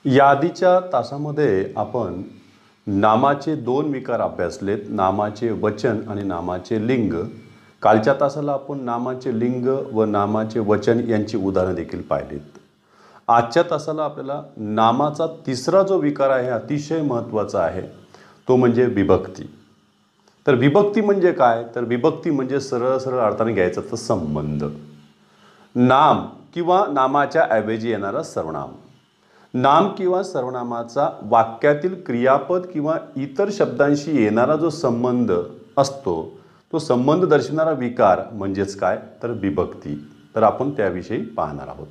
यादीच्या तासामध्ये आपण नामाचे दोन विकार अभ्यासलेत, नामाचे वचन आणि नामाचे लिंग. कालच्या तासाला आपण नामाचे लिंग व नामाचे वचन यांची उदाहरणं देखील पाहिलीत. आजच्या तासाला आपल्याला नामाचा तिसरा जो विकार आहे अतिशय महत्त्वाचा आहे, तो म्हणजे विभक्ती. तर विभक्ती म्हणजे काय? तर विभक्ती म्हणजे सरळ सरळ अर्थाने घ्यायचा तर संबंध. नाम किंवा नामाच्या ऐवजी येणारा सर्वनाम. नाम किंवा सर्वनामाचा वाक्यातील क्रियापद किंवा इतर शब्दांशी येणारा जो संबंध असतो, तो संबंध दर्शवणारा विकार म्हणजेच काय? तर विभक्ती. तर आपण त्याविषयी पाहणार आहोत.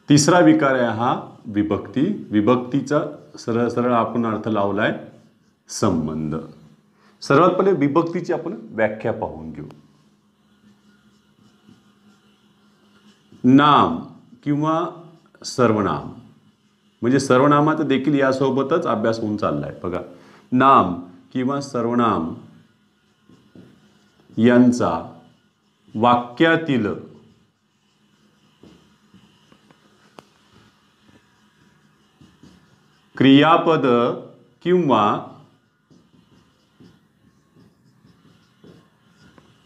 तिसरा विकार आहे हा विभक्ती. विभक्तीचा सरळ सरळ आपण अर्थ लावलाय संबंध. सर्वात पहिले विभक्तीची आपण व्याख्या पाहून घेऊ. नाम किंवा सर्वनाम म्हणजे सर्वनामाचा देखील यासोबतच अभ्यास होऊन चाललाय. बघा, नाम किंवा सर्वनाम यांचा वाक्यातील क्रियापद किंवा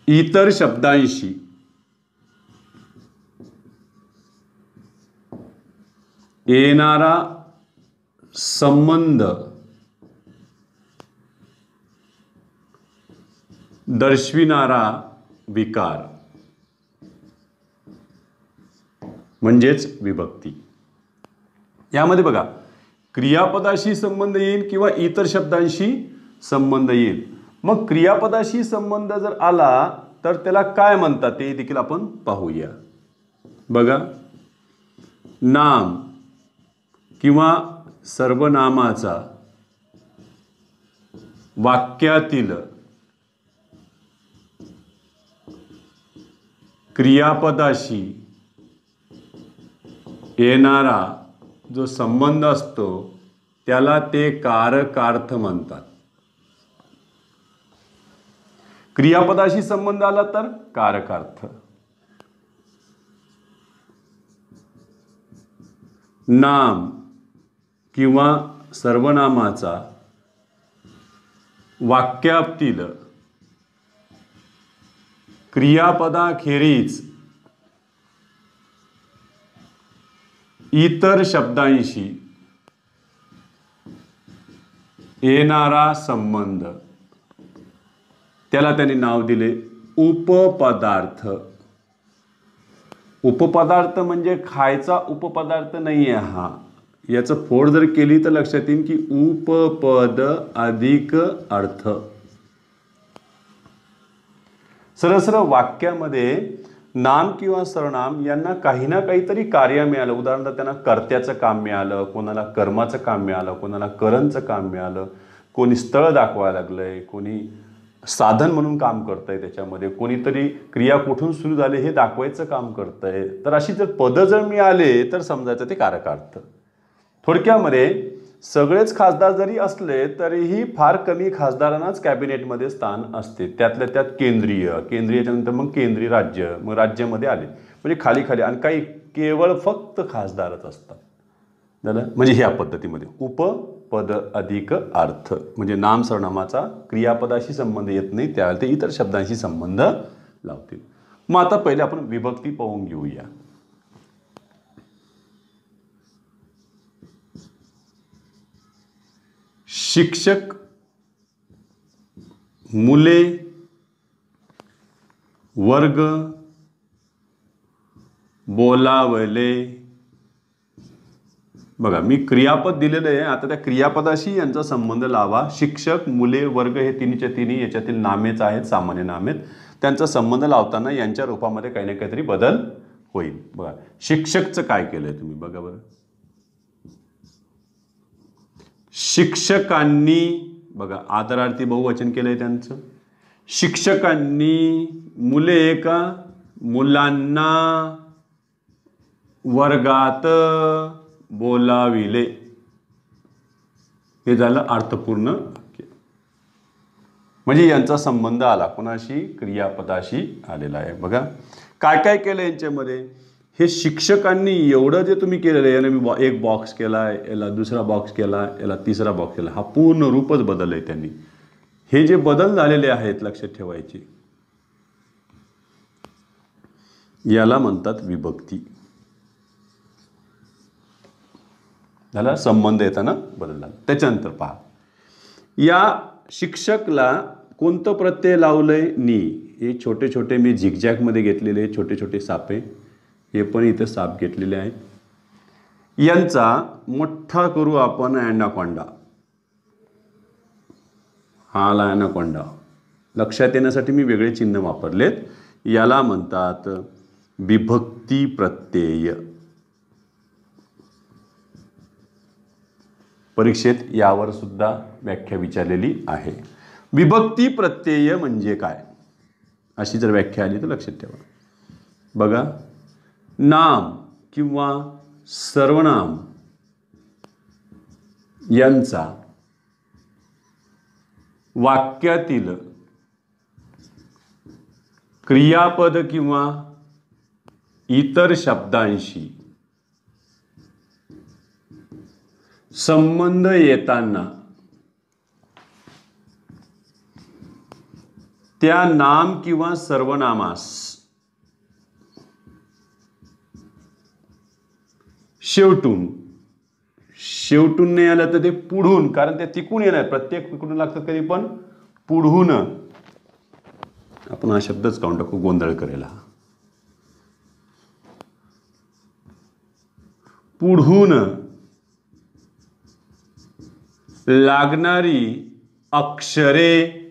इतर शब्दांशी येणारा संबंध दर्शविणारा विकार म्हणजेच विभक्ती. यामध्ये बघा, क्रियापदाशी संबंध येईल किंवा इतर शब्दांशी संबंध येईल. मग क्रियापदाशी संबंध जर आला तर त्याला काय म्हणतात ते देखील आपण पाहूया. बघा, नाम किंवा सर्वनामाचा वाक्यातील क्रियापदाशी येणारा जो संबंध असतो त्याला ते कारकार्थ म्हणतात. क्रियापदाशी संबंध आला तर कारकार्थ. नाम किंवा सर्वनामाचा वाक्यातील क्रियापदाखेरीज इतर शब्दांशी येणारा संबंध, त्याला त्यांनी नाव दिले उपपदार्थ. उपपदार्थ म्हणजे खायचा उपपदार्थ नाही आहे हा. याचं फोड जर केली तर लक्षात येईल की उपपद अधिक अर्थ. सरळ सरळ वाक्यामध्ये नाम किंवा सर्वनाम यांना काही ना काहीतरी कार्य मिळालं. उदाहरणार्थ त्यांना कर्त्याचं काम मिळालं, कोणाला कर्माचं काम मिळालं, कोणाला करणचं काम मिळालं, कोणी स्थळ दाखवायला लागलंय, कोणी साधन म्हणून काम करतंय, त्याच्यामध्ये कोणीतरी क्रिया कुठून सुरू झाली हे दाखवायचं काम करतंय. तर अशी जर पदं जर मिळाले तर समजायचं ते कारकार्थ. थोडक्यामध्ये सगळेच खासदार जरी असले तरीही फार कमी खासदारांनाच कॅबिनेटमध्ये स्थान असते. त्यातल्या त्यात केंद्रीयच्या नंतर मग केंद्रीय राज्य, मग राज्यामध्ये आले म्हणजे खाली खाली, आणि काही केवळ फक्त खासदारच असतात. झालं म्हणजे ह्या पद्धतीमध्ये उपपद अधिक अर्थ म्हणजे नाम सर्वनामाचा क्रियापदाशी संबंध येत नाही, त्यावेळेला ते इतर शब्दांशी संबंध लावतील. मग आता पहिले आपण विभक्ती पाहून घेऊया. शिक्षक, मुले, वर्ग, बोलावले. बघा, मी क्रियापद दिलेलं आहे. आता त्या क्रियापदाशी यांचा संबंध लावा. शिक्षक, मुले, वर्ग हे तिन्हीच्या तिन्ही याच्यातील नामेच आहेत, सामान्य नामेत. त्यांचा संबंध लावताना यांच्या रूपामध्ये काही ना काहीतरी बदल होईल. बघा, शिक्षकचं काय केलंय तुम्ही बघा बरं. शिक्षकांनी, बघा आदरार्थी बहुवचन केलंय त्यांचं. शिक्षकांनी, मुले का, मुलांना वर्गात बोलाविले. हे झालं अर्थपूर्ण वाक्य. म्हणजे यांचा संबंध आला कोणाशी? क्रियापदाशी आलेला आहे. बघा, काय काय केलं यांच्यामध्ये, हे शिक्षकांनी एवढं जे तुम्ही केलेलं आहे, याने मी एक बॉक्स केला, याला दुसरा बॉक्स केला, याला तिसरा बॉक्स केला, हा पूर्ण रूपच बदललंय त्यांनी. हे जे बदल झालेले आहेत लक्षात ठेवायचे, याला म्हणतात विभक्ती. झाला संबंध येताना बदलला. त्याच्यानंतर पहा, या शिक्षकला कोणतं प्रत्यय लावलंय, नी. हे छोटे छोटे मी झिगझॅगमध्ये घेतलेले छोटे छोटे सापे, हे पण इथं साप घेतलेले आहेत. यांचा मोठा करू आपण ॲनाकोंडा. हा आला ॲनाकोंडा. लक्षात येण्यासाठी मी वेगळे चिन्ह वापरलेत. याला म्हणतात विभक्ती प्रत्यय. परीक्षेत यावर सुद्धा व्याख्या विचारलेली आहे. विभक्ती प्रत्यय म्हणजे काय, अशी जर व्याख्या आली तर लक्षात ठेवा. बघा, नाम किंवा सर्वनाम यांचा वाक्यातील क्रियापद किंवा इतर शब्दांशी संबंध येताना त्या नाम किंवा सर्वनामास शेवटून नाही आलं तर ते पुढून, कारण ते तिकून येणार, प्रत्येक तिकडून लागतात कधी पण पुढून. आपण हा शब्दच काढून टाकू, गोंधळ करेल. पुढून लागणारी अक्षरे.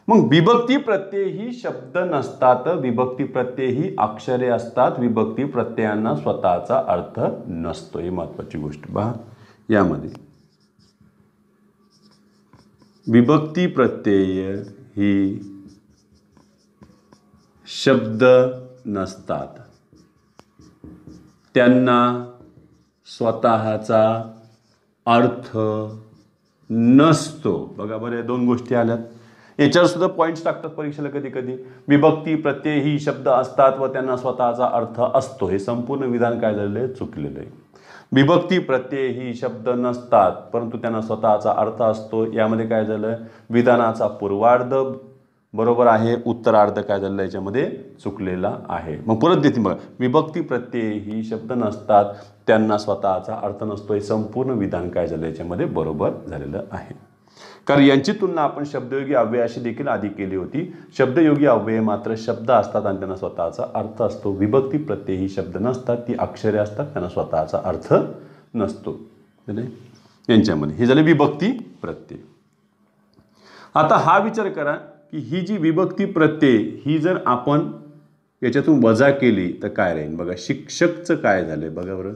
मग विभक्ती प्रत्यय ही शब्द नसतात, विभक्ती प्रत्यय ही अक्षरे असतात. विभक्ती प्रत्ययांना स्वतःचा अर्थ नसतो. ही महत्वाची गोष्ट पहा. यामध्ये विभक्ती प्रत्यय ही शब्द नसतात, त्यांना स्वतःचा अर्थ नसतो. बघा बरं, दोन गोष्टी आल्यात. याच्यावर सुद्धा पॉईंट्स टाकतात परीक्षेला कधी कधी. विभक्ती प्रत्यय ही शब्द असतात व त्यांना स्वतःचा अर्थ असतो. हे संपूर्ण विधान काय झालेलं आहे, चुकलेलं आहे. विभक्ती प्रत्यय ही शब्द नसतात परंतु त्यांना स्वतःचा अर्थ असतो. यामध्ये काय झालं, विधानाचा पूर्वार्ध बरोबर आहे, उत्तरार्ध काय झालेला याच्यामध्ये चुकलेला आहे. मग परत देते बघा, विभक्ती प्रत्यय ही शब्द नसतात, त्यांना स्वतःचा अर्थ नसतो. हे संपूर्ण विधान काय झालं याच्यामध्ये बरोबर झालेलं आहे. कारण यांची तुलना आपण शब्दयोगी अव्ययाशी देखील आधी केली होती. शब्दयोगी अव्यय मात्र शब्द असतात आणि त्यांना स्वतःचा अर्थ असतो. विभक्ती प्रत्यय ही शब्द नसतात, ती अक्षरे असतात, त्यांना स्वतःचा अर्थ नसतो. यांच्यामध्ये हे झाले विभक्ती प्रत्यय. आता हा विचार करा की ही जी विभक्ती प्रत्यय ही जर आपण याच्यातून वजा केली तर काय राहील. बघा, शिक्षकचं काय झालंय बघा बरं,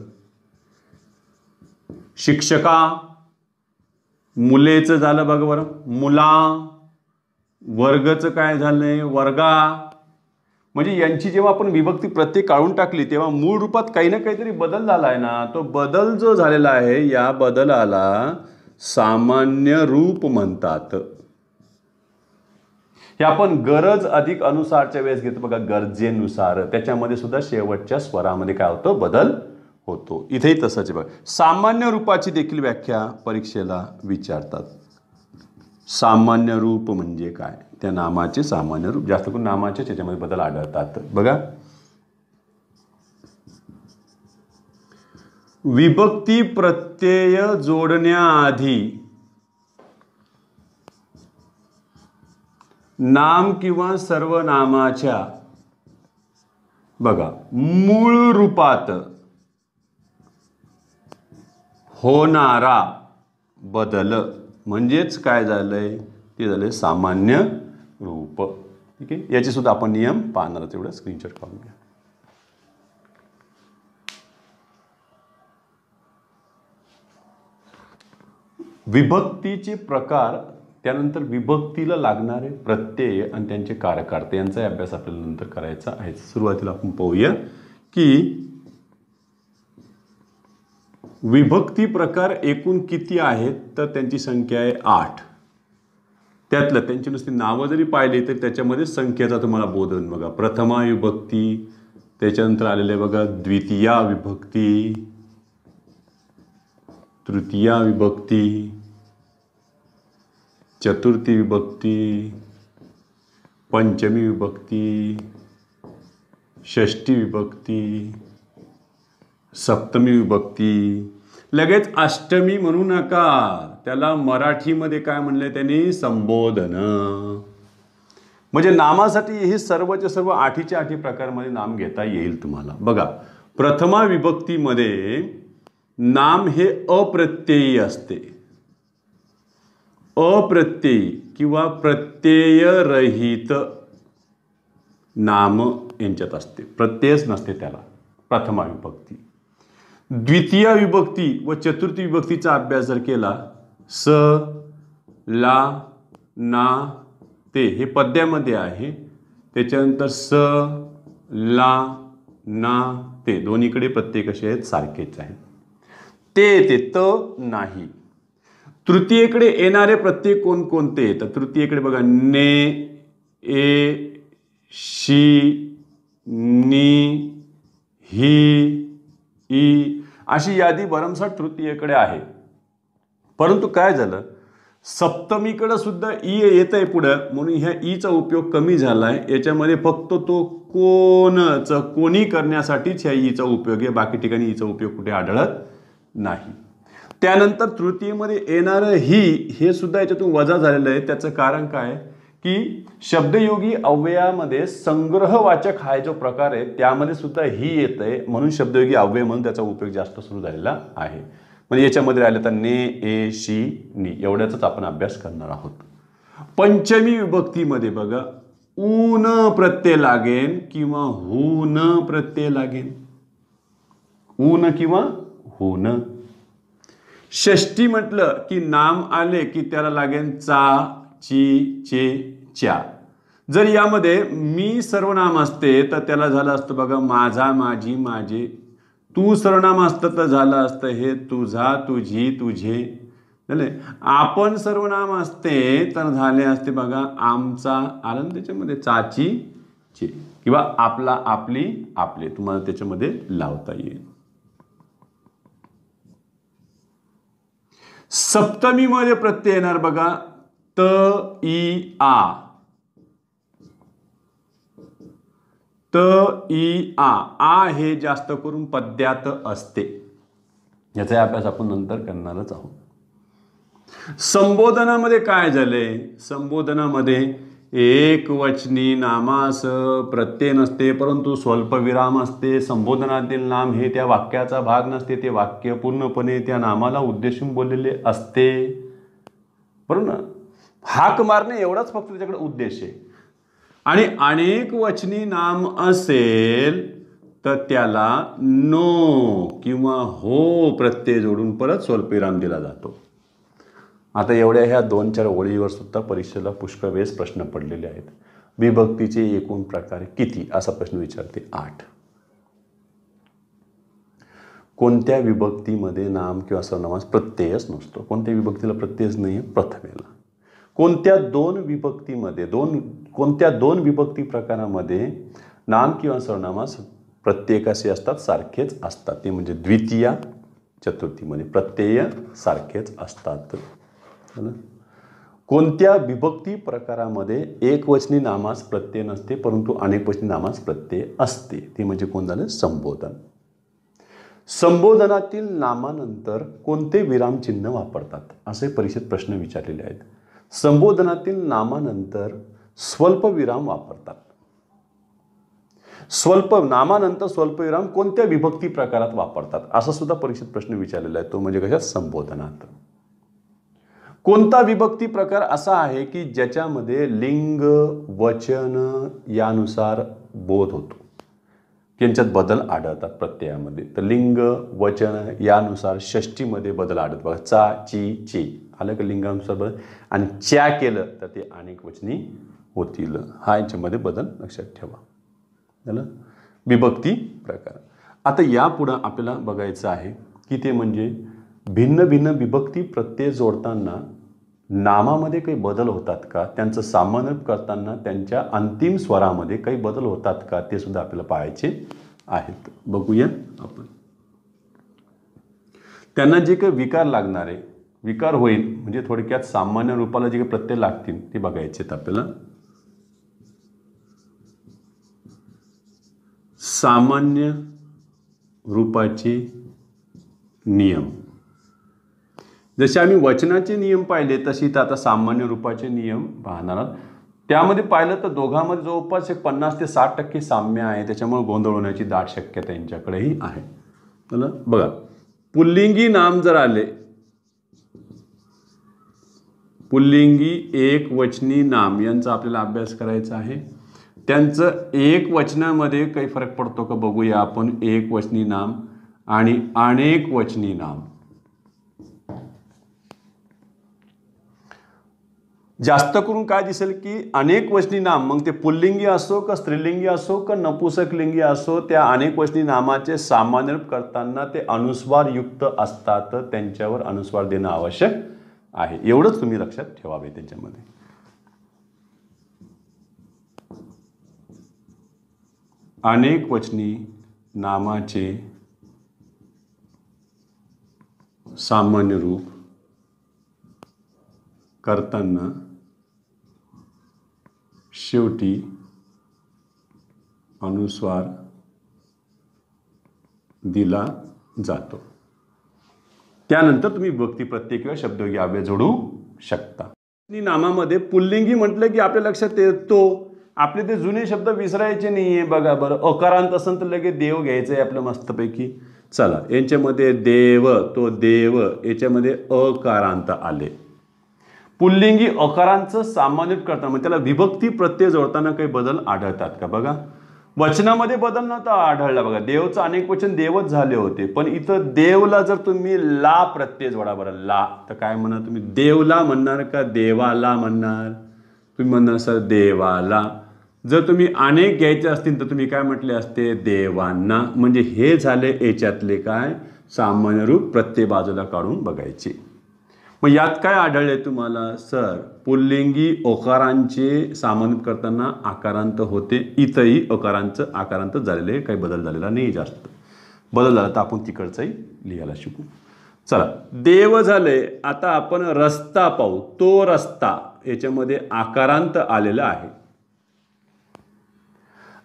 शिक्षका. मुलेचं झालं बघा बरं, मुला. वर्गचं काय झालंय, वर्गा. म्हणजे यांची जेव्हा आपण विभक्ती प्रत्यय काढून टाकली तेव्हा मूळ रूपात काही ना काहीतरी बदल झाला आहे ना. तो बदल जो झालेला आहे या बदलाला सामान्य रूप म्हणतात. हे आपण गरज अधिक अनुसारच्या वेळेस घेतो बघा, गरजेनुसार. त्याच्यामध्ये सुद्धा शेवटच्या स्वरामध्ये काय होतं, बदल होतो. इथेही तसंच आहे बघा. सामान्य रूपाची देखील व्याख्या परीक्षेला विचारतात. सामान्य रूप म्हणजे काय, त्या नामाचे सामान्य रूप. जास्त करून नामाचे त्याच्यामध्ये बदल आढळतात. बघा, विभक्ती प्रत्यय जोडण्याआधी नाम किंवा सर्वनामाच्या बघा मूळ रूपात होणारा बदल म्हणजेच काय झालंय, ते झालंय सामान्य रूप. ठीक आहे, याचे सुद्धा आपण नियम पाहणार आहोत. एवढं स्क्रीनशॉट काढून घ्या. विभक्तीचे प्रकार, त्यानंतर विभक्तीला लागणारे प्रत्यय आणि त्यांचे कारकार्थ यांचा अभ्यास आपल्याला नंतर करायचा आहे. सुरुवातीला आपण पाहूया की विभक्ती प्रकार एकूण किती आहेत, तर त्यांची संख्या आहे 8. त्यातलं त्यांची नुसती नावं जरी पाहिली तरी त्याच्यामध्ये संख्येचा तुम्हाला बोध होईल बघा. प्रथमा विभक्ती, त्याच्यानंतर आलेले बघा द्वितीया विभक्ती, तृतीया विभक्ती, चतुर्थी विभक्ती, पंचमी विभक्ती, षष्ठी विभक्ती, सप्तमी विभक्ती, लगेच अष्टमी म्हणू नका. त्याला मराठीमध्ये काय म्हणले त्यांनी? संबोधन. म्हणजे नामासाठी हे सर्वच्या सर्व 8च्या 8 प्रकारमध्ये नाम घेता येईल तुम्हाला. बघा, प्रथमा विभक्तीमध्ये नाम हे अप्रत्ययी असते. अप्रत्ययी किंवा प्रत्ययरहित नाम यांच्यात असते, प्रत्ययच नसते त्याला, प्रथमा विभक्ती. द्वितीय विभक्ती व चतुर्थी विभक्तीचा अभ्यास जर केला, स, ला, ना, ते हे पद्यामध्ये आहे. त्याच्यानंतर स, ला, ना, ते दोन्हीकडे प्रत्यय कसे आहेत? सारखेच आहेत. ते त नाही. तृतीयेकडे येणारे प्रत्यय कोणकोणते? तर तृतीयेकडे बघा ने, ए, शी, नी, ही, ई अशी यादी भरमसाठ तृतीयेकडे आहे. परंतु काय झालं, सप्तमीकडे सुद्धा ई येत आहे पुढं, म्हणून ह्या ईचा उपयोग कमी झालाय. याच्यामध्ये फक्त तो कोणी करण्यासाठीच ह्या ईचा उपयोग आहे, बाकी ठिकाणी ईचा उपयोग कुठे आढळत नाही. त्यानंतर तृतीयेमध्ये येणारं ही हे सुद्धा याच्यातून वजा झालेलं आहे. त्याचं कारण काय की शब्दयोगी अव्ययामध्ये संग्रहवाचक हा जो प्रकार आहे त्यामध्ये सुद्धा ही येत आहे, म्हणून शब्दयोगी अव्यय म्हणून त्याचा उपयोग जास्त सुरू झालेला आहे. म्हणजे याच्यामध्ये राहिलं तर ने, ए, शी, नी एवढ्याचाच आपण अभ्यास करणार आहोत. पंचमी विभक्तीमध्ये बघा ऊन प्रत्यय लागेल किंवा हून प्रत्यय लागेल, ऊन किंवा हून. षष्ठी म्हटलं की नाम आले की त्याला लागेल चा, ची, चे, च्या. जर यामध्ये मी सर्वनाम असते तर त्याला झालं असतं बघा माझा, माझी, माझे. तू सर्वनाम असतं तर झालं असतं हे तुझा, तुझी, तुझे. झाले. आपण सर्वनाम असते तर झाले असते बघा आमचा, आलं त्याच्यामध्ये चाची, चे, किंवा आपला, आपली, आपले. तुम्हाला त्याच्यामध्ये लावता येईल. सप्तमीमध्ये प्रत्यय येणार बघा त, ई, आ. त, ई, आ हे जास्त करून पद्यात असते. याचा अभ्यास आपण नंतर करणारच आहोत. संबोधनामध्ये काय झालंय? संबोधनामध्ये एकवचनी नामास प्रत्यय नसते, परंतु स्वल्पविराम असते. संबोधनातील नाम हे त्या वाक्याचा भाग नसते, ते वाक्य पूर्णपणे त्या नामाला उद्देशून बोललेले असते. बरोबर ना? हाक मारणे एवढाच फक्त त्याच्याकडे उद्देश आहे. आणि अनेक वचनी नाम असेल तर त्याला नो किंवा हो प्रत्यय जोडून परत स्वल्पविराम दिला जातो. आता एवढ्या ह्या 2-4 ओळीवर सुद्धा परीक्षेला पुष्कळ वेळेस प्रश्न पडलेले आहेत. विभक्तीचे एकूण प्रकार किती असा प्रश्न विचारते 8. कोणत्या विभक्तीमध्ये नाम किंवा सर्वनामास प्रत्ययच नसतो? कोणत्या विभक्तीला प्रत्ययच नाही? प्रथमेला. कोणत्या दोन विभक्ती प्रकारामध्ये नाम किंवा सर्वनामास प्रत्यय कसे असतात? सारखेच असतात. ते म्हणजे द्वितीया, चतुर्थीमध्ये प्रत्यय सारखेच असतात. कोणत्या विभक्ती प्रकारामध्ये एकवचनी नामास प्रत्यय नसते परंतु अनेकवचनी नामास प्रत्यय असते? ते म्हणजे कोण झालं? संबोधन. संबोधनातील नामानंतर कोणते विरामचिन्ह वापरतात असे परीक्षेत प्रश्न विचारलेले आहेत. संबोधनातील नामानंतर स्वल्पविराम वापरतात. नामानंतर स्वल्पविराम कोणत्या विभक्ती प्रकारात वापरतात असा सुद्धा परीक्षेत प्रश्न विचारलेला आहे. तो म्हणजे कशा? संबोधनात. कोणता विभक्ती प्रकार असा आहे की ज्याच्यामध्ये लिंग, वचन यानुसार बोध होतो, यांच्यात बदल आढळतात प्रत्ययामध्ये? तर लिंग, वचन यानुसार षष्टीमध्ये बदल आढळतात बघा. चा, ची, चे आलं का लिंगानुसार बदल, आणि च्या केलं तर ते अनेक वचनी होतील. हा यांच्यामध्ये बदल लक्षात ठेवा. झालं विभक्ती प्रकार. आता यापुढं आपल्याला बघायचं आहे की ते म्हणजे भिन्न भिन्न विभक्ती प्रत्यय जोडताना नामामध्ये काही बदल होतात का, त्यांचं सामान्य रूप करताना त्यांच्या अंतिम स्वरामध्ये काही बदल होतात का, ते सुद्धा आपल्याला पाहायचे आहेत. बघूया आपण. त्यांना जे काही विकार लागणार आहे, विकार होईल म्हणजे थोडक्यात सामान्य रूपाला जे काही प्रत्यय लागतील ते बघायचे आहेत आपल्याला. सामान्य रूपाचे नियम. जसे आम्ही वचनाचे नियम पाहिले तशी तर आता सामान्य रूपाचे नियम पाहणार आहोत. त्यामध्ये पाहिलं तर दोघांमध्ये जवळपास 50 ते 60% साम्य आहे. त्याच्यामुळे गोंधळ होण्याची दाट शक्यता यांच्याकडेही आहे. चला बघा, पुल्लिंगी नाम जर आले, पुल्लिंगी एक वचनी नाम यांचा आपल्याला अभ्यास करायचा आहे. त्यांचं एक वचनामध्ये काही फरक पडतो का बघूया आपण. एक वचनी नाम आणि अनेक वचनी नाम. जास्त करून काय दिसेल की अनेक वचनी नाम, मग ते पुल्लिंगी असो का स्त्रीलिंगी असो का नपुंसकलिंगी असो, त्या अनेक वचनी नामाचे सामान्य रूप करताना ते अनुस्वार युक्त असतात. त्यांच्यावर अनुस्वार देणं आवश्यक आहे. एवढंच तुम्ही लक्षात ठेवावे त्यांच्यामध्ये. अनेक वचनी नामाचे सामान्य रूप करताना शेवटी अनुस्वार दिला जातो. त्यानंतर तुम्ही विभक्ती प्रत्यय किंवा शब्दयोगी अव्यय जोडू शकता. नामामध्ये पुल्लिंगी म्हटलं की आपल्या लक्षात येतो आपले ते जुने शब्द विसरायचे नाहीये. बघा बरं, अकारांत असेल तर लगेच देव घ्यायचं आहे आपलं मस्तपैकी. चला, यांच्यामध्ये देव, तो देव याच्यामध्ये अकारांत आले. पुल्लिंगी अकारांचं सामान्य करताना म्हणजे त्याला विभक्ती प्रत्यय जोडताना काही बदल आढळतात का बघा. वचनामध्ये बदल नव्हता आढळला बघा. देवचं अनेक वचन देवच झाले होते, पण इथं देवला जर तुम्ही ला प्रत्यय जोडा बरं, ला, तर काय म्हणणार तुम्ही? देवला म्हणणार का देवाला म्हणणार? तुम्ही म्हणणार सर देवाला. जर तुम्ही अनेक घ्यायचे असतील तर तुम्ही काय म्हटले असते? देवांना. म्हणजे हे झाले याच्यातले काय सामान्य रूप प्रत्यय बाजूला काढून बघायचे. मग यात काय आढळले तुम्हाला? सर पुल्लिंगी ओकारांचे सामान्य करताना आकारांत होते. इथंही ओकारांचं आकारांत झालेले, काही बदल झालेला नाही. जास्त बदल झाला तर आपण तिकडचंही लिहायला शिकू. चला, देव झाले. आता आपण रस्ता पाहू. तो रस्ता याच्यामध्ये आकारांत आलेला आहे.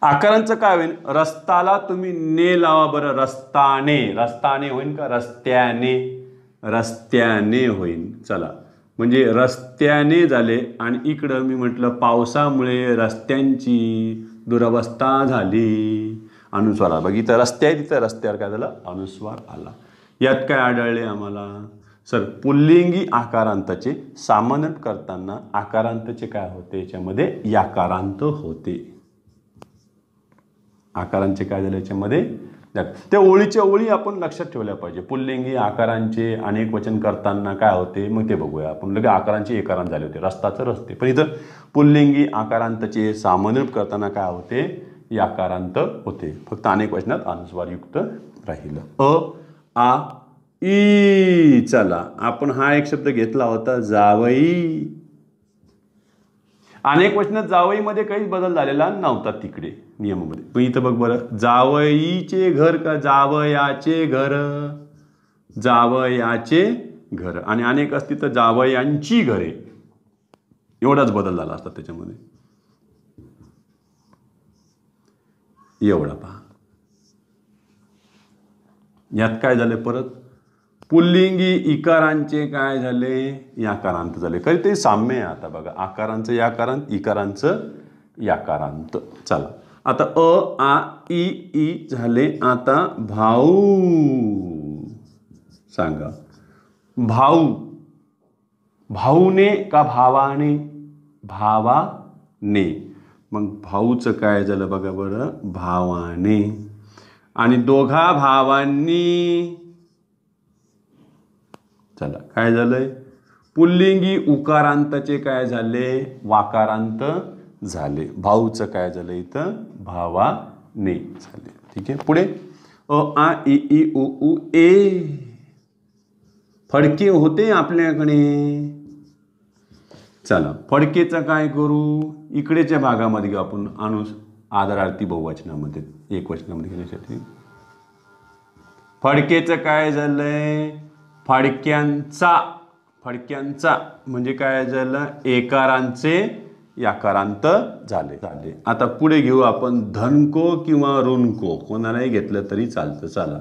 आकारांचं काय होईल? रस्ताला तुम्ही ने लावा बरं. रस्ताने, रस्ताने होईल का? रस्त्याने, रस्त्याने होईल. चला, म्हणजे रस्त्याने झाले. आणि इकडं मी म्हटलं पावसामुळे रस्त्यांची दुरवस्था झाली. अनुस्वार आला. बघ इथं रस्ते आहे, तिथं रस्त्यावर काय झालं? अनुस्वार आला. यात काय आढळले आम्हाला? सर पुल्लिंगी आकारांताचे सामान्य करताना आकारांतचे काय होते? याच्यामध्ये याकारांत होते. आकारांचे काय झाले याच्यामध्ये? त्या ओळीच्या ओळी आपण लक्षात ठेवल्या पाहिजे. पुल्लिंगी आकारांचे अनेक वचन करताना काय होते मग ते बघूया आपण. लगे आकारांचे एकारांत झाले होते, रस्ताचं रस्ते. पण इथं पुल्लिंगी आकारांतचे सामान्य करताना काय होते? याकारांत होते. फक्त अनेक वचनात अनुस्वारयुक्त राहिलं. अ, आ, ई. चला, आपण हा एक शब्द घेतला होता जावई. अनेक वचनात जावईमध्ये काहीच बदल झालेला नव्हता तिकडे नियमामध्ये. पण इथं बघ बरं, जावईचे घर का जावयाचे घर? जावयाचे घर. आणि अनेक असती तर जावयांची घरे. एवढाच बदल झाला असता त्याच्यामध्ये. एवढा पहा. यात काय झाले? परत पुल्लिंगी इकारांचे काय झाले? याकारांत झाले. काहीतरी साम्य आहे आता बघा. आकारांचं याकारांत, इकारांचं याकारांत. चला, आता अ, आ, ई, ई झाले. आता भाऊ सांगा. भाऊ, भाऊने का भावाने? भावाने. मग भाऊचं काय झालं बघा बरं? भावाने. आणि दोघा भावांनी. चला, काय झालंय? पुल्लिंगी उकारांताचे काय झाले? वाकारांत झाले. भाऊचं काय झालं इथं? भावाने झाले. ठीक आहे. पुढे अ, आ, इ, ई, उ, ऊ, ए. फडके होते आपल्याकडे. चला फडकेचा काय करू, इकडेच्या भागामध्ये घेऊ आपण, आणू आदरार्थी बहुवचनामध्ये एकवचनामध्ये घेण्यासाठी. फडकेचं काय झालंय, फडक्यांचा, फडक्यांचा म्हणजे काय झालं, एकारांचे याकारांत झाले. आता पुढे घेऊ आपण धनको किंवा ऋणको, कोणालाही घेतलं तरी चालतं. चला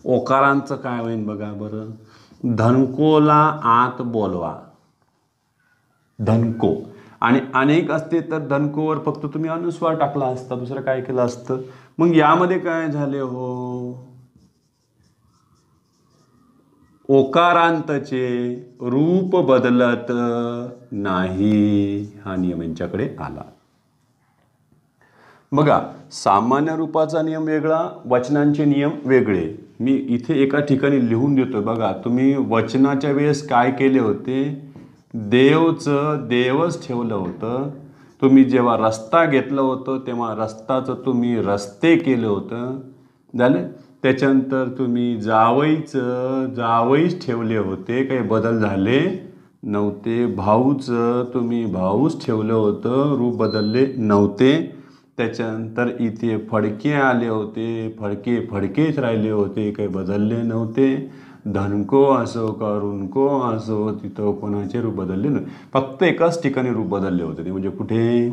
ओकारांचं काय होईल बघा बरं. धनकोला आत बोलवा, धनको. आणि अनेक असते तर धनकोवर फक्त तुम्ही अनुस्वार टाकला असता, दुसरं काय केलं असतं. मग यामध्ये काय झाले हो, ओकारांतचे रूप बदलत नाही, हा नियम यांच्याकडे आला. बघा सामान्य रूपाचा नियम वेगळा, वचनांचे नियम वेगळे. मी इथे एका ठिकाणी लिहून देतो बघा. तुम्ही वचनाच्या वेळेस काय केले होते, देवचं देवच ठेवलं होतं. तुम्ही जेव्हा रस्ता घेतलं होतं तेव्हा रस्ताचं तुम्ही रस्ते केलं होतं, झालं. त्याच्यानंतर तुम्ही जावईचं जावईच ठेवले होते, काही बदल झाले नव्हते. भाऊचं तुम्ही भाऊच ठेवलं होतं, रूप बदलले नव्हते. त्याच्यानंतर इथे फडके आले होते, फडके फडकेच राहिले होते, काही बदलले नव्हते. धनको असो का ऋणको असो, तिथं कोणाचे रूप बदलले नाही, फक्त एकाच ठिकाणी रूप बदलले होते. ते म्हणजे कुठे,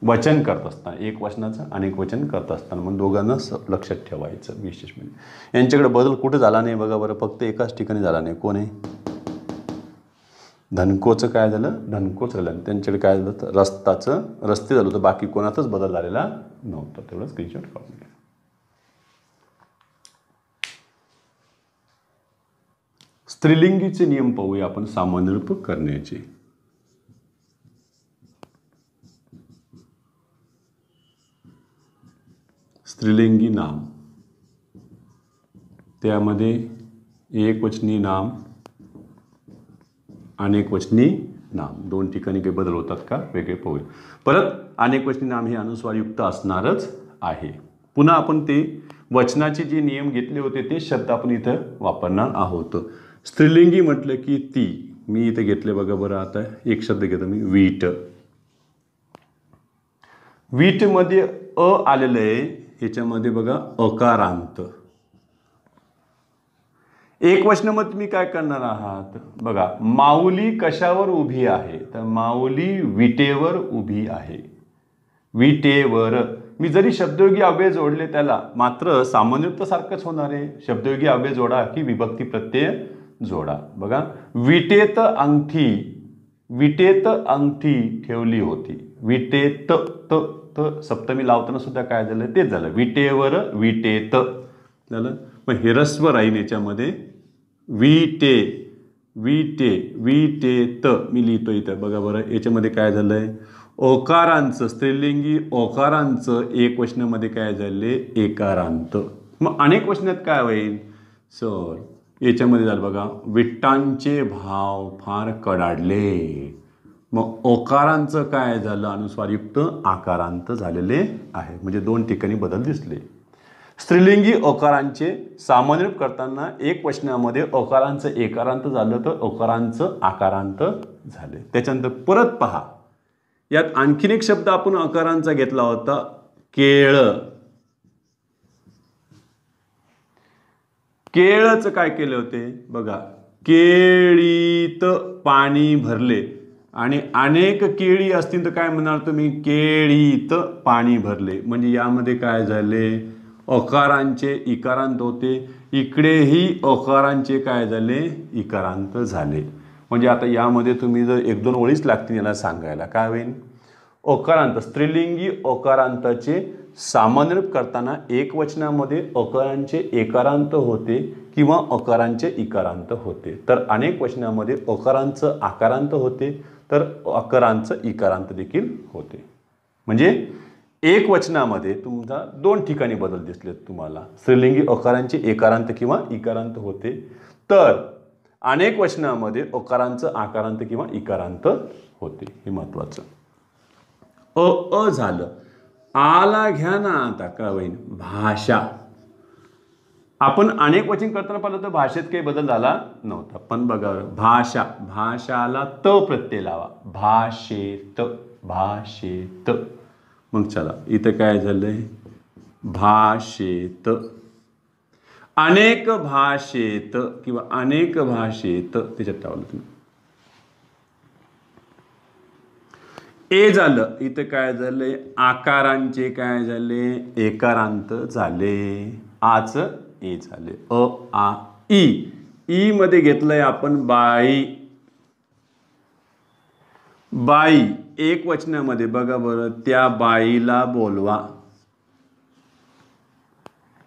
वचन करत असताना, एक वचनाचं अनेक वचन करत असताना. मग दोघांना लक्षात ठेवायचं विशेष म्हणजे. यांच्याकडे बदल कुठे झाला नाही बघा बरं, फक्त एकाच ठिकाणी झाला नाही. कोण आहे, धनकोचं काय झालं, धनकोच झालं. त्यांच्याकडे काय झालं, रस्ताचं रस्ते झालं होतं, बाकी कोणाचाच बदल झालेला नव्हता. तेवढं स्क्रीनशॉट काढून घ्या. स्त्रीलिंगीचे नियम पाहूया आपण सामान्य रूप करण्याचे. स्त्रीलिंगी नाम, त्यामध्ये एकवचनी नाम, अनेकवचनी नाम, दोन ठिकाणी काही बदल होतात का वेगळे पाहूया. परत अनेकवचनी नाम हे अनुस्वारयुक्त असणारच आहे. पुन्हा आपण ते वचनाचे जे नियम घेतले होते ते शब्द आपण इथं वापरणार आहोत. स्त्रीलिंगी म्हटलं की ती, मी इथे घेतले बघा बरं. आता एक शब्द घेतो मी, वीट. वीट मध्ये अ आलेलं आहे, ह्याच्यामध्ये बघा अकारांत. एक वचनामध्ये तुम्ही काय करणार आहात बघा, माऊली कशावर उभी आहे, तर माऊली विटेवर उभी आहे. विटेवर. मी जरी शब्दयोगी अव्यय जोडले त्याला, मात्र सामान्यतः सारखंच होणार आहे. शब्दयोगी अव्यय जोडा की विभक्ती प्रत्यय जोडा. बघा विटेत अंगठी, विटेत अंगठी ठेवली होती. विटेत त त सप्तमी लावताना सुद्धा काय झालं, तेच झालं. विटेवर विटेत झालं. मग हे ह्रस्व राहील याच्यामध्ये, विटे विटे विटेत मी लिहितो इथं बघा बरं. याच्यामध्ये काय झालंय, ओकारांचं स्त्रीलिंगी ओकारांचं एक वचनामध्ये काय झाले, एकारांत. मग अनेक वचनात काय होईल सर, याच्यामध्ये झालं बघा, विट्टांचे भाव फार कडाडले. मग ओकारांचं काय झालं, अनुस्वारयुक्त आकारांत झालेले आहे. म्हणजे दोन ठिकाणी बदल दिसले. स्त्रीलिंगी ओकारांचे सामान्य रूप करताना एक वचनामध्ये ओकारांचं एकारांत झालं तर ओकारांचं आकारांत झाले. त्याच्यानंतर परत पहा, यात आणखीन एक शब्द आपण अकारांचा घेतला होता, केळ. केळचं काय केले होते बघा, केळीत पाणी भरले. आणि अनेक केळी असतील तर काय म्हणाल तुम्ही, केळीत पाणी भरले. म्हणजे यामध्ये काय झाले, अकारांचे इकारांत होते, इकडेही अकारांचे काय झाले, इकारांत झाले. म्हणजे आता यामध्ये तुम्ही जर एक दोन ओळीच लागतील याला सांगायला, काय होईल, ओकारांत स्त्रीलिंगी ओकारांताचे सामान्य रूप करताना एक वचनामध्ये अकारांचे एकारांत होते किंवा अकारांचे इकारांत होते, तर अनेक वचनामध्ये अकारांचं आकारांत होते तर अकारांचं इकारांत देखील होते. म्हणजे एक वचनामध्ये तुमचा दोन ठिकाणी बदल दिसले तुम्हाला. स्त्रीलिंगी अकारांचे एकारांत किंवा इकारांत होते, तर अनेक वचनामध्ये अकारांचं आकारांत किंवा इकारांत होते. हे महत्वाचं. अ झालं, आला घ्या ना आता, काय होईल, भाषा. आपण अनेक वचन करताना पाहिलं तर भाषेत काही बदल झाला नव्हता. पण बघा भाषा, भाषाला त प्रत्यय लावा. भाषेत, भाषेत. मग चला इथं काय झालंय, भाषेत. अनेक भाषेत किंवा अनेक भाषेत त्याच्यात टावलं तुम्ही. ए झालं. इथं काय झालंय, आकारांचे काय झाले, एकारांत झाले. आच ए झाले. अ आ ई. ई मध्ये घेतलंय आपण बाई. बाई एक वचनामध्ये बघा बरं, त्या बाईला बोलवा.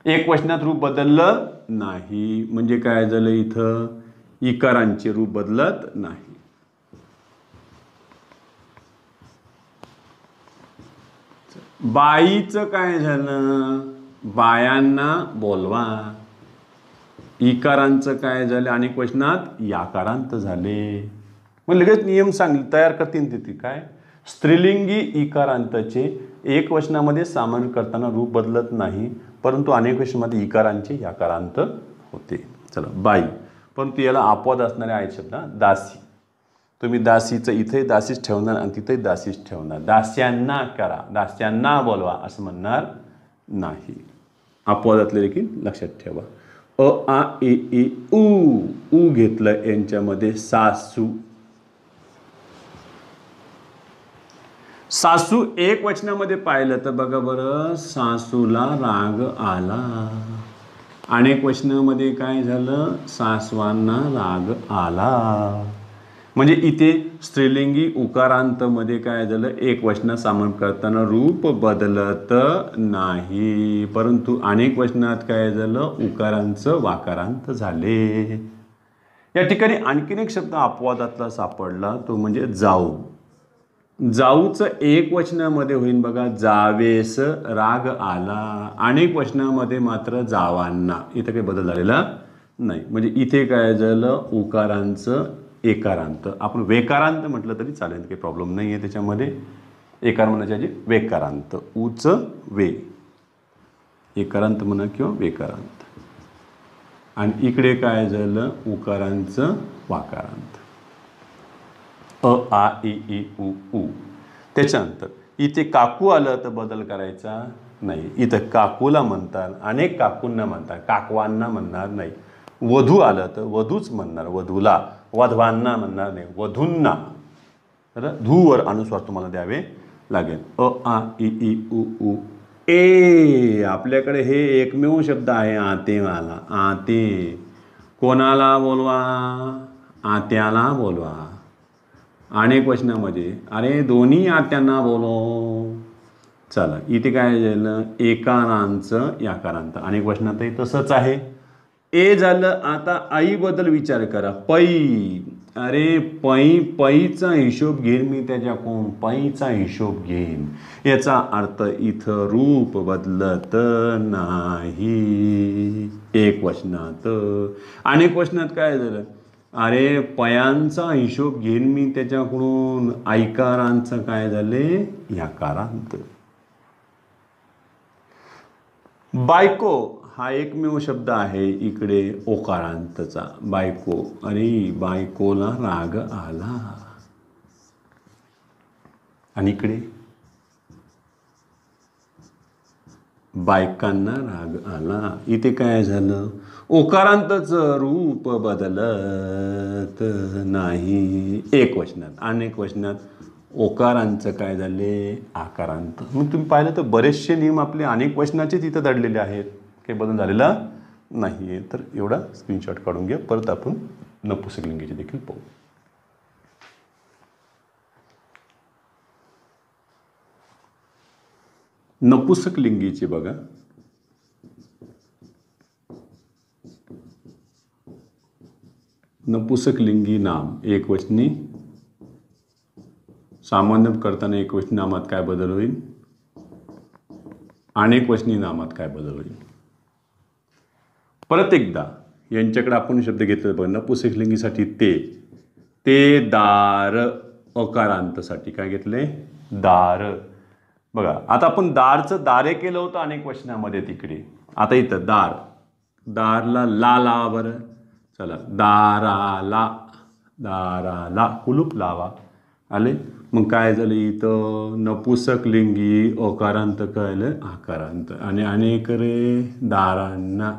एक वचनात रूप बदललं नाही. म्हणजे काय झालं, इथं इकारांचे रूप बदलत नाही. बाईचं काय झालं, बायांना बोलवा. इकारांचं काय झालं, अनेक वचनात याकारांत झाले. मग लगेच नियम तयार करतील तिथे काय, स्त्रीलिंगी इकारांताचे एक वचनामध्ये सामान्य करताना रूप बदलत नाही, परंतु अनेक वचनामध्ये इकारांचे याकारांत होते. चला बाई. परंतु याला अपवाद असणारे आहेत शब्द. दासी, तुम्ही दासीचं इथे दासीच ठेवणार आणि तिथे दासीच ठेवणार. दास्यांना करा, दास्यांना बोलवा असं म्हणणार नाही. अपवादातले देखील लक्षात ठेवा. अ आ ए ई उ. उ घेतलं यांच्यामध्ये सासू. सासू एक वचनामध्ये पाहिलं तर बघा बरं, सासूला राग आला. अनेक वचनामध्ये काय झालं, सासवांना राग आला. म्हणजे इथे स्त्रीलिंगी उकारांतमध्ये काय झालं, एक वचनात सामान्य करताना रूप बदलत नाही, परंतु अनेक वचनात काय झालं, उकारांचं वाकारांत झाले. या ठिकाणी आणखीन एक शब्द अपवादातला सापडला, तो म्हणजे जाऊ. जाऊचं एक वचनामध्ये होईल बघा, जावेस राग आला. अनेक वचनामध्ये मात्र जावांना. इथं काही बदल झालेला नाही. म्हणजे इथे काय झालं, उकारांचं एकारांत. आपण वेकारांत म्हटलं तरी चालेल, काही प्रॉब्लेम नाही आहे त्याच्यामध्ये. एकार म्हणायच्या ऐवजी वेकारांत. उच वे, एकारांत म्हणा किंवा वेकारांत. आणि इकडे काय झालं, उकारांचं वाकारांत. अ आ इ ई उ उ. त्याच्यानंतर इथे काकू आलं तर बदल करायचा नाही. इथं काकूला म्हणतात, अनेक काकूंना म्हणतात, काकवांना म्हणणार नाही. वधू आलं तर वधूच म्हणणार, वधूला. वधवांना म्हणणार नाही, वधूंना. बरं, धूवर अनुस्वार तुम्हाला द्यावे लागेल. अ आ इ ई उ उ. ए आपल्याकडे हे एकमेव शब्द आहे आतेवाला. आते. कोणाला बोलवा, आत्याला बोलवा. अनेक वचनामध्ये अरे दोन्ही आत्यांना बोलव. चला इथे काय झालं, एकारांचं याकारांत. अनेक वचनातही तसंच आहे. ए झालं. आता आईबद्दल विचार करा. पै. अरे पै, पैचा हिशोब घेईन मी त्याच्याकडून, पैचा हिशोब घेईन. याचा अर्थ इथं रूप बदलत नाही एक वचनात. अनेक वचनात काय झालं, अरे पयांचा हिशोब घेईन मी त्याच्याकडून. ऐकारांचं काय झाले, याकारांत. बायको हा एकमेव शब्द आहे इकडे ओकारांतचा. बायको. अरे बायकोला राग आला. आणि इकडे बायकांना राग आला. इथे काय झालं, ओकारांतचं रूप बदलत नाही एक वचनात. अनेक वचनात ओकारांचं काय झाले, आकारांत. मग तुम्ही पाहिलं तर बरेचसे नियम आपले अनेक वचनाचे तिथं दडलेले आहेत, काही बदल झालेला नाही आहे. तर एवढा स्क्रीनशॉट काढून घ्या. परत आपण नपुंसकलिंगीचे देखील पाहू. नपुंसकलिंगीचे बघा, नपुंसकलिंगी नाम एकवचनी सामान्य करताना एकवचनी नामात काय बदल होईल, अनेक वचनी नामात काय बदल होईल. परत एकदा यांच्याकडे आपण शब्द घेतले बघा. नपुंसकलिंगीसाठी ते दार. अकारांतसाठी काय घेतले, दार. बघा आता आपण दारचं दारे केलं होतं अनेक वचनामध्ये तिकडे. आता इथं दार. दारला ला लावा बरं. चला, दाराला, दाराला कुलूप लावा. आले. मग काय झालं इथं? नपुसक लिंगी ओकारांत कळलं आकारांत. आणि अनेक रे दारांना.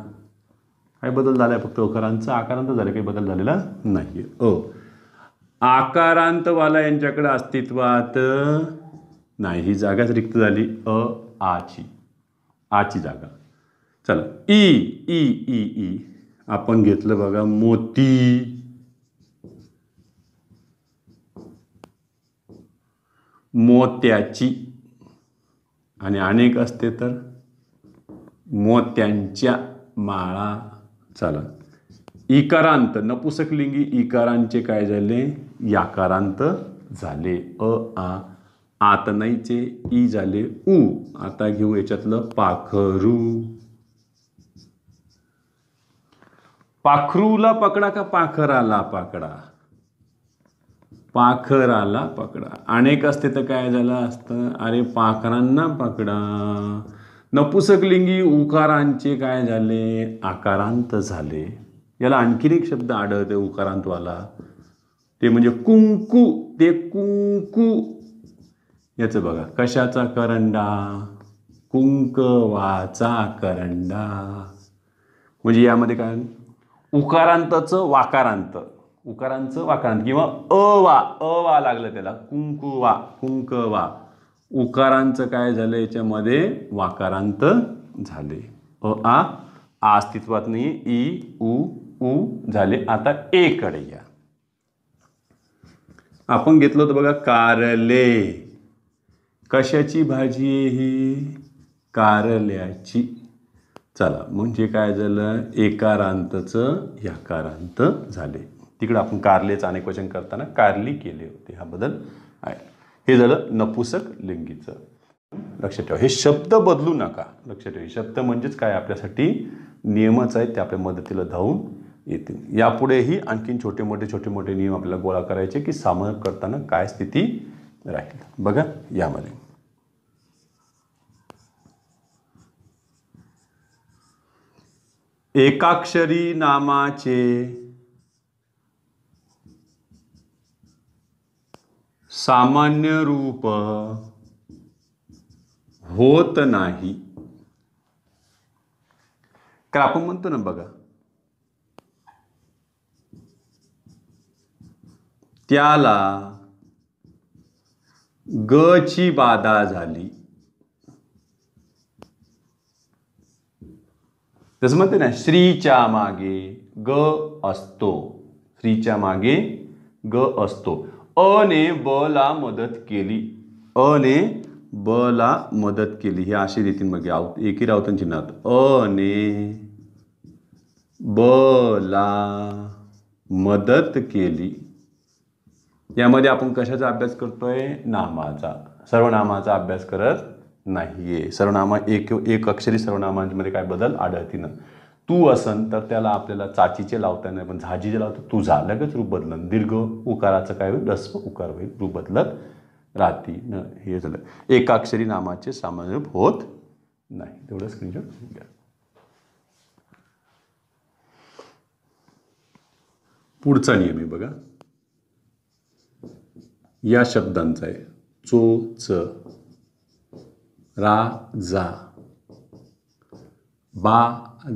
काय बदल झालाय? फक्त ओकारांचा आकारांत झालं, काही बदल झालेला नाही. आकारांतवाला यांच्याकडे अस्तित्वात नाही. ही जागाच रिक्त झाली आची. आची जागा. चला, ई ई ई ई आपण घेतलं बघा मोती. मोत्याची. आणि अनेक असते तर मोत्यांच्या माळा. चला, इकारांत नपुसकलिंगी इकारांचे काय झाले? याकारांत झाले. आ. आत नाहीचे ई झाले उ. आता घेऊ याच्यातलं पाखरू. पाखरूला पकडा का पाखराला पकडा? पाखराला पकडा. अनेक असते तर काय झालं असतं? अरे पाखरांना पकडा. नपुसकलिंगी उकारांचे काय झाले? आकारांत झाले. याला आणखीन एक शब्द आढळते उकारांतवाला, ते म्हणजे कुंकू. ते कुंकू याचं बघा, कशाचा करंडा? कुंकवाचा करंडा. म्हणजे यामध्ये काय? उकारांतचं वाकारांत, उकारांचं वाकारांत किंवा अवा लागलं त्याला. कुंकुवा, कुंकवा. उकारांचं काय झालं? याच्यामध्ये वाकारांत झाले. आ अस्तित्वात नाही. ई उ झाले. आता ए कडे या. आपण घेतलं होतं बघा कारले. कशाची भाजी आहे ही? कारल्याची. चला, म्हणजे काय झालं? एकारांतचं याकारांत झाले. तिकडे आपण कारलेचं अनेक वचन करताना कारली केले होते. हा बदल आहे. हे झालं नपुसक लिंगीचं. लक्षात ठेवा, हे शब्द बदलू नका. लक्षात ठेवा, शब्द म्हणजेच काय आपल्यासाठी नियमच आहेत, ते आपल्या मदतीला धावून येतील. यापुढेही आणखीन छोटे मोठे नियम आपल्याला गोळा करायचे की सामना करताना काय स्थिती राहील. बघा यामध्ये एकाक्षरी नामाचे सामान्य रूप होत नाही. तर आपण म्हणतो ना बघा, त्याला ग ची बाधा झाली. तसं म्हणते ना, श्रीच्या मागे ग असतो. श्रीच्या मागे ग असतो. अने ब ला मदत केली. अने ब ला मदत केली. हे अशी रीतीने मग एकी रावतन चिन्हात अने ब ला मदत केली. यामध्ये आपण कशाचा अभ्यास करतोय? नामाचा. सर्वनामाचा अभ्यास करत नाहीये. सर्वनामा एक अक्षरी सर्वनामांमध्ये काय बदल आढळतीनं. तू असन तर त्याला आपल्याला चाचीचे लावता नाही, पण झाजीचे लावतो तुझा, लगेच रूप बदलन. दीर्घ उकाराचं काय होईल? रस्व उकार होईल, रूप बदलत राहती न. हे झालं एकाक्षरी नामाचे सामान्य रूप होत नाही. तेवढं स्क्रीनशॉट घ्या. पुढचा नियम आहे बघा, या शब्दांचा आहे. चो च, रा जा, बा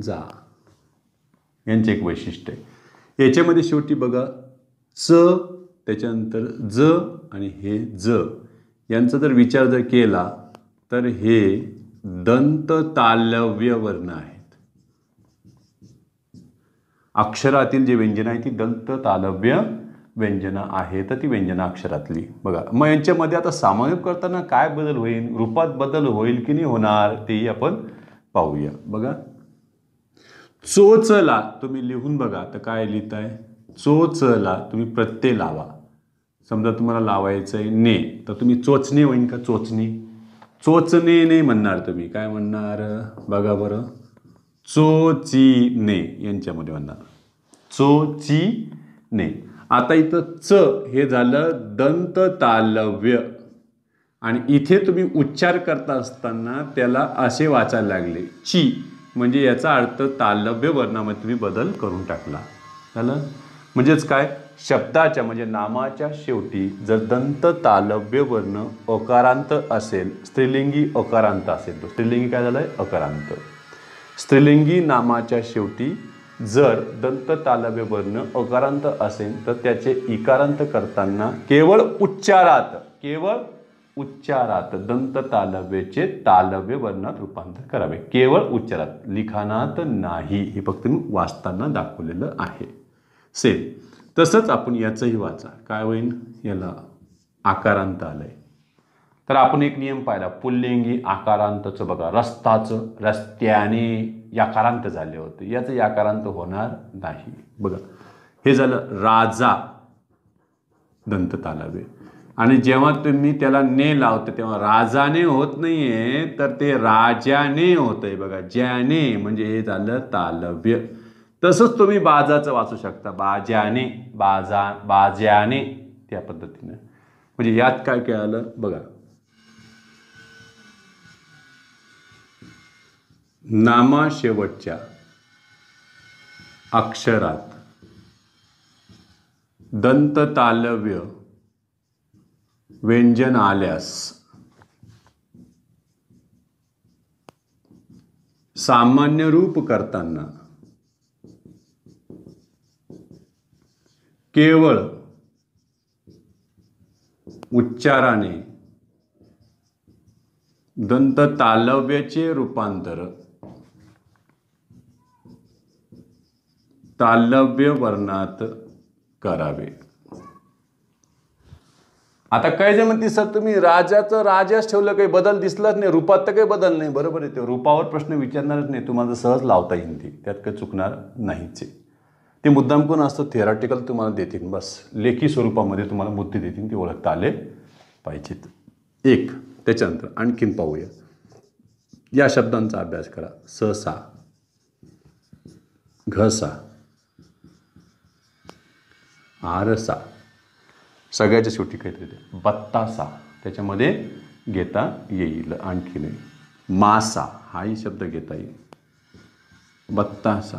जा, यांचे एक वैशिष्ट्य आहे. याच्यामध्ये शेवटी बघा च, त्याच्यानंतर ज आणि हे ज यांचा जर विचार जर केला तर हे दंत तालव्य वर्ण आहेत. अक्षरातील जे व्यंजन आहे ती दंत तालव्य व्यंजना आहे, तर ती व्यंजना अक्षरातली. बघा मग यांच्यामध्ये आता सामान्य करताना काय बदल होईल? रूपात बदल होईल की नाही होणार तेही आपण पाहूया. बघा चोचला तुम्ही लिहून बघा, तर काय लिहिताय? चोचला तुम्ही प्रत्यय लावा. समजा तुम्हाला लावायचं आहे ने, तर तुम्ही चोचणे होईन का? चोचणे. चोचणे नाही म्हणणार तुम्ही, काय म्हणणार? बघा बरं, चोचीने यांच्यामध्ये म्हणणार चोचीने. आता इथं च हे झालं दंत तालव्य, आणि इथे तुम्ही उच्चार करता असताना त्याला असे वाचायला लागले ची, म्हणजे याचा अर्थ तालव्य वर्णामध्ये तुम्ही बदल करून टाकला. झालं. म्हणजेच काय, शब्दाच्या म्हणजे नामाच्या शेवटी जर दंत तालव्य वर्ण अकारांत असेल, स्त्रीलिंगी अकारांत असेल, तो स्त्रीलिंगी काय झालंय, अकारांत. स्त्रीलिंगी नामाच्या शेवटी जर दंत तालव्य वर्ण अकारांत असेल तर त्याचे इकारांत करताना केवळ उच्चारात दंत तालव्याचे तालव्य वर्णात रूपांतर करावे. केवळ उच्चारात, लिखाणात नाही. हे फक्त मी वाचताना दाखवलेलं आहे. सेम तसंच आपण याचंही वाचा. काय होईल, याला आकारांत आलंय तर आपण एक नियम पाहिला, पुल्लिंगी आकारांतचं बघा, रस्ताचं रस्त्याने याकारांत झाले होते, याचं याकारांत होणार नाही. बघा हे झालं राजा दंत तालव्य. आणि जेव्हा तुम्ही त्याला ने लावते तेव्हा राजाने होत नाहीये तर ते राजाने होतंय. बघा ज्याने म्हणजे हे झालं तालव्य. तसंच तुम्ही बाजाचं वाचू शकता, बाजाने, बाज्याने, त्या पद्धतीने. म्हणजे यात काय काय आलं बघा, नामा शेवटच्या अक्षरात दंत तालव्य व्यंजन आल्यास सामान्य रूप करताना केवळ उच्चाराने दंत तालव्याचे रूपांतर तालव्य वर्णात करावे. आता काय जे म्हणते सर तुम्ही राजाचं राजाच ठेवलं, काही बदल दिसलाच नाही, रूपात तर काही बदल नाही. बरोबर आहे, ते रूपावर प्रश्न विचारणारच नाही, तुम्हाला सहज लावता येईल ती, त्यात काही चुकणार नाहीच. ते मुद्दाम कोण असतं, थेरॉटिकल तुम्हाला देतील, बस लेखी स्वरूपामध्ये तुम्हाला मुद्दे देतील, ते ओळखता आले पाहिजेत. एक त्याच्यानंतर आणखीन पाहूया, या शब्दांचा अभ्यास करा. सहसा, घसा, आरसा, सगळ्याच्या शेवटी काहीतरी बत्तासा, त्याच्यामध्ये घेता येईल. आणखी नाही, मासा हाही शब्द घेता येईल, बत्तासा.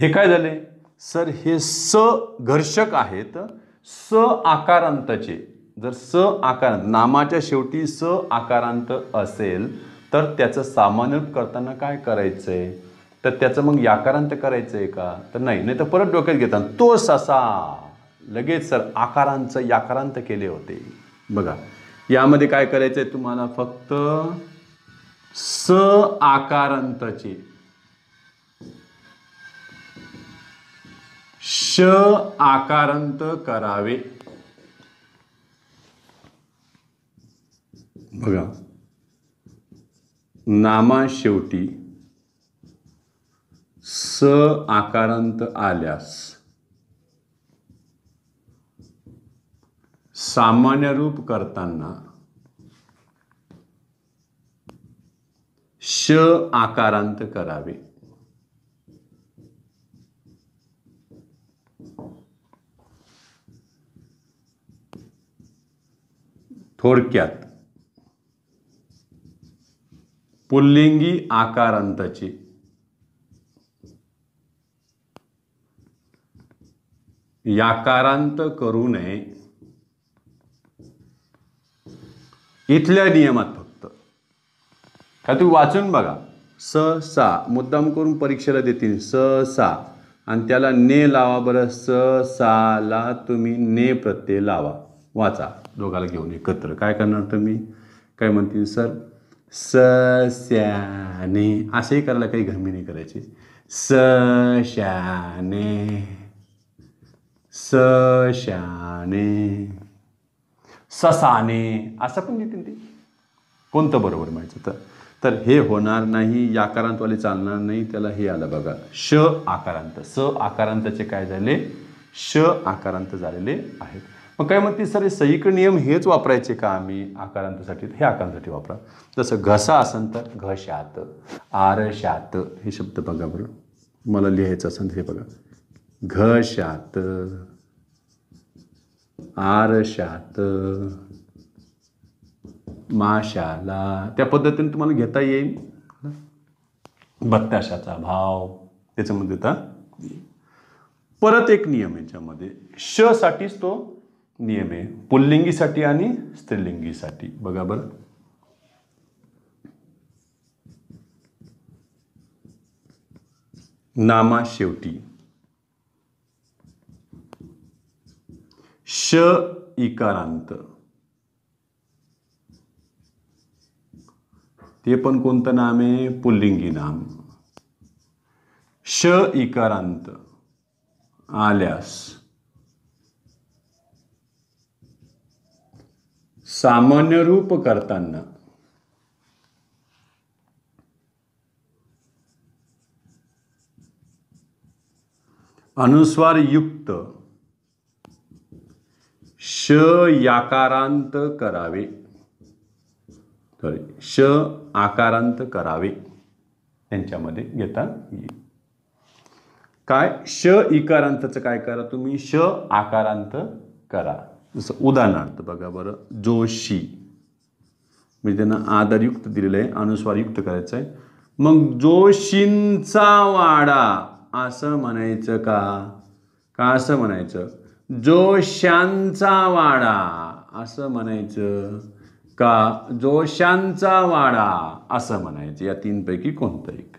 हे काय झाले सर, हे स घर्षक आहेत, स आकारांताचे. जर स आकारांत नामाच्या शेवटी स आकारांत असेल तर त्याचं सामान्य करताना काय करायचंय, तर त्याचं मग याकारांत करायचंय का, तर नाही. नाही तर परत डोक्यात घेताना तो ससा, लगेच सर आकारांचं याकारांत केले होते. बघा यामध्ये काय करायचंय तुम्हाला, फक्त स आकारांताचे श आकारांत करावे. बघा नामा शेवटी स आकारांत आल्यास सामान्य रूप करताना श आकारांत करावे. थोडक्यात पुल्लिंगी आकारांताची याकारांत करू नये. इथल्या नियमात फक्त का तुम्ही वाचून बघा, स सा मुद्दाम करून परीक्षेला देतील, स सा आणि त्याला ने लावा. बरं स सा ला तुम्ही ने प्रत्यय लावा, वाचा दोघाला घेऊन एकत्र. काय करणार तुम्ही, काय म्हणतील सर, सस्याने, असेही करायला काही घरमी नाही करायची. सशाने, सशाने, ससाने, असं पण देतील ते. कोणतं बरोबर म्हणायचं तर हे होणार नाही, याकारांतवाले चालणार नाही. त्याला हे आलं बघा, श आकारांत. स आकारांताचे काय झाले, श आकारांत झालेले आहेत. मग काय म्हणते सर, हे सहीकडे नियम हेच वापरायचे का आम्ही आकारांतासाठी, हे आकारांसाठी वापरा. जसं घसा असेल तर घशात, आरशात, हे शब्द बघा बरं, मला लिहायचं असेल हे बघा, घशात, आरशात, माशाला, त्या पद्धतीने तुम्हाला घेता येईल. बत्ताशाचा भाव त्याच्यामध्ये देता. परत एक नियम याच्यामध्ये श साठीच तो नियम आहे, पुल्लिंगीसाठी आणि स्त्रीलिंगीसाठी. बघा बरं, नामा शेवटी श इकारांत, ते पण कोणतं नाम आहे? पुल्लिंगी नाम. श इकारांत आल्यास सामान्य रूप करताना अनुस्वार युक्त श याकारांत करावे. श आकारांत करावे यांच्यामध्ये घेता येईल. काय? श इकारांतचं काय करा तुम्ही? श आकारांत करा. जसं उदाहरणार्थ बघा बरं, जोशी म्हणजे त्यांना आधारयुक्त दिलेलं आहे, अनुस्वारयुक्त करायचं आहे. मग जोशींचा वाडा असं म्हणायचं का? का असं म्हणायचं? जोशांचा वाडा असं म्हणायचं का? जोशांचा वाडा असं म्हणायचं. या तीनपैकी कोणतं एक?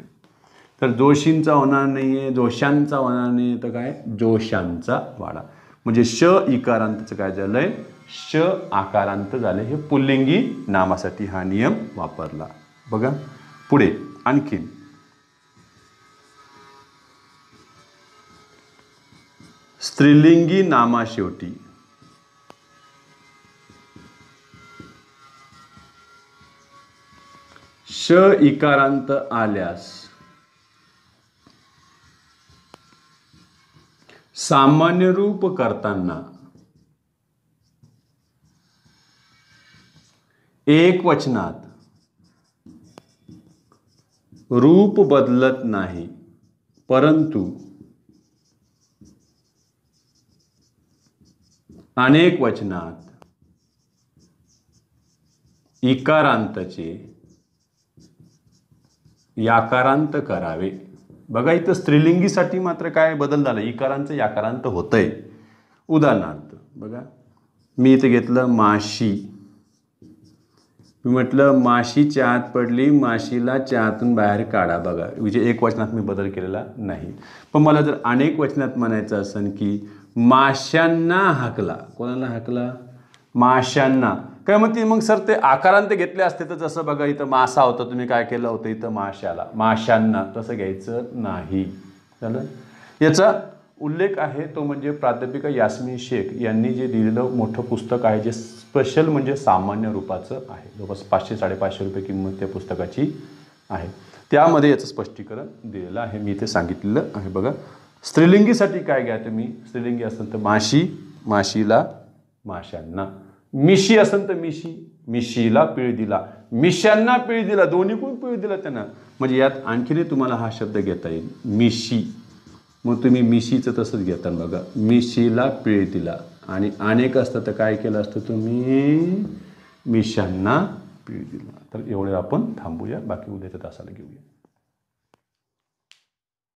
तर जोशींचा होणार नाहीये, जोशांचा होणार नाही, तर काय? जोशांचा वाडा. म्हणजे श इकारांतचं काय झालंय? श आकारांत झाले. हे पुल्लिंगी नामासाठी हा नियम वापरला. बघा पुढे आणखीन स्त्रीलिंगी नामा शेवटी श इकारांत आल्यास सामान्य रूप करताना एक वचनात रूप बदलत नाही, परंतु अनेक वचनात इकारांतचे याकारांत करावे. बघा इथं स्त्रीलिंगीसाठी मात्र काय बदल झाला? इकारांचं याकारांत होतंय. उदाहरणार्थ बघा, मी इथे घेतलं माशी. मी म्हटलं माशी चहात पडली, माशीला चहातून बाहेर काढा. बघा म्हणजे एक वचनात मी बदल केलेला नाही. पण मला जर अनेक वचनात म्हणायचं असेल की माशांना हाकला. कोणाला हाकला? माशांना. काय म्हणते मग सर ते आकारांत घेतले असते तर, जसं बघा इथं मासा होता, तुम्ही काय केलं होतं इथं माशाला, माशांना, तसं घ्यायचं नाही. झालं. याचा उल्लेख आहे तो म्हणजे प्राध्यापिका यास्मीन शेख यांनी जे दिलेलं मोठं पुस्तक आहे, जे स्पेशल म्हणजे सामान्य रूपाचं आहे. जवळपास 500-550 रुपये किंमत त्या पुस्तकाची आहे. त्यामध्ये याचं स्पष्टीकरण दिलेलं आहे, मी इथे सांगितलेलं आहे. बघा स्त्रीलिंगीसाठी काय घ्या तुम्ही? स्त्रीलिंगी असेल तर माशी, माशीला, माशांना. मिशी असेल तर मिशी, मिशीला पीळ दिला, मिशांना पीळ दिला. दोन्ही कोण पीळ दिला त्यांना? म्हणजे यात आणखीनही तुम्हाला हा शब्द घेता येईल, मिशी. मग तुम्ही मिशीचं तसंच घेता. बघा मिशीला पीळ दिला, आणि अनेक असतं तर काय केलं असतं तुम्ही? मिशांना पीळ दिला. तर एवढे आपण थांबूया, बाकी उद्याच्या तासाला घेऊया.